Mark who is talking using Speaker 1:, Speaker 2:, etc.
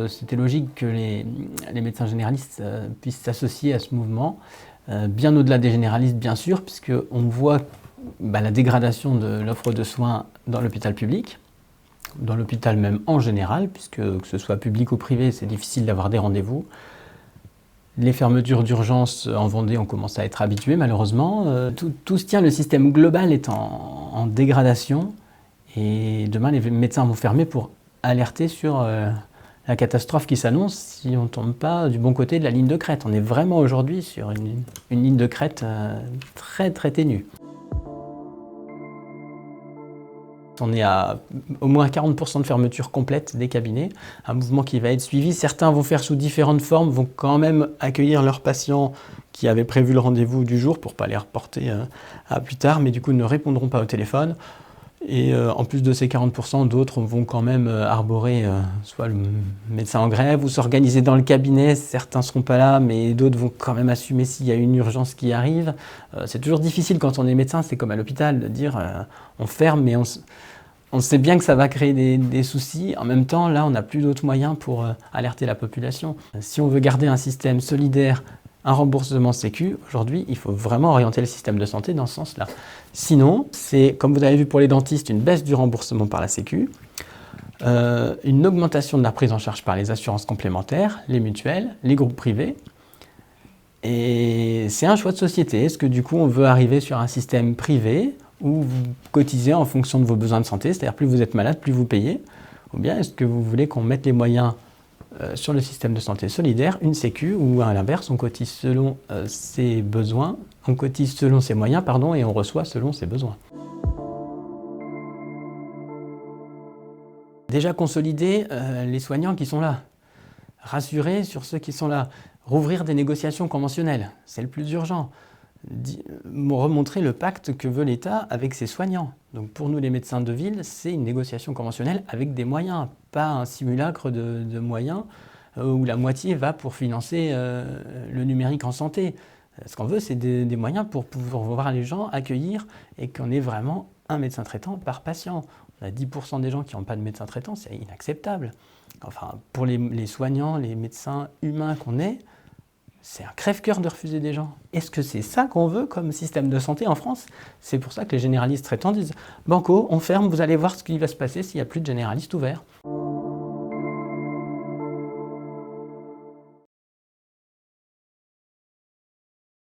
Speaker 1: C'était logique que les médecins généralistes puissent s'associer à ce mouvement, bien au-delà des généralistes bien sûr, puisqu'on voit la dégradation de l'offre de soins dans l'hôpital public, dans l'hôpital même en général, puisque que ce soit public ou privé, c'est difficile d'avoir des rendez-vous. Les fermetures d'urgence en Vendée, on commence à être habitués malheureusement. Tout se tient, le système global est en dégradation et demain les médecins vont fermer pour alerter sur la catastrophe qui s'annonce si on ne tombe pas du bon côté de la ligne de crête. On est vraiment aujourd'hui sur une ligne de crête très très ténue. On est à au moins 40% de fermeture complète des cabinets, un mouvement qui va être suivi. Certains vont faire sous différentes formes, vont quand même accueillir leurs patients qui avaient prévu le rendez-vous du jour pour ne pas les reporter à plus tard, mais du coup ne répondront pas au téléphone. Et en plus de ces 40%, d'autres vont quand même arborer soit le médecin en grève ou s'organiser dans le cabinet. Certains ne seront pas là, mais d'autres vont quand même assumer s'il y a une urgence qui arrive. C'est toujours difficile quand on est médecin, c'est comme à l'hôpital, de dire on ferme, mais on sait bien que ça va créer des soucis. En même temps, là, on n'a plus d'autres moyens pour alerter la population. Si on veut garder un système solidaire, un remboursement sécu, aujourd'hui, il faut vraiment orienter le système de santé dans ce sens-là. Sinon, c'est, comme vous avez vu pour les dentistes, une baisse du remboursement par la sécu, une augmentation de la prise en charge par les assurances complémentaires, les mutuelles, les groupes privés. Et c'est un choix de société. Est-ce que du coup, on veut arriver sur un système privé où vous cotisez en fonction de vos besoins de santé, c'est-à-dire plus vous êtes malade, plus vous payez, ou bien est-ce que vous voulez qu'on mette les moyens sur le système de santé solidaire, une sécu, ou à l'inverse, on cotise selon ses besoins, on cotise selon ses moyens, et on reçoit selon ses besoins. Déjà consolider les soignants qui sont là, rassurer sur ceux qui sont là, rouvrir des négociations conventionnelles, c'est le plus urgent. Remontrer le pacte que veut l'État avec ses soignants. Donc pour nous les médecins de ville, c'est une négociation conventionnelle avec des moyens, pas un simulacre de moyens où la moitié va pour financer le numérique en santé. Ce qu'on veut, c'est des moyens pour pouvoir voir les gens, accueillir et qu'on ait vraiment un médecin traitant par patient. On a 10% des gens qui n'ont pas de médecin traitant, c'est inacceptable. Enfin, pour les soignants, les médecins humains qu'on est, c'est un crève-cœur de refuser des gens. Est-ce que c'est ça qu'on veut comme système de santé en France? C'est pour ça que les généralistes traitants disent « Banco, on ferme, vous allez voir ce qui va se passer s'il n'y a plus de généralistes ouverts ».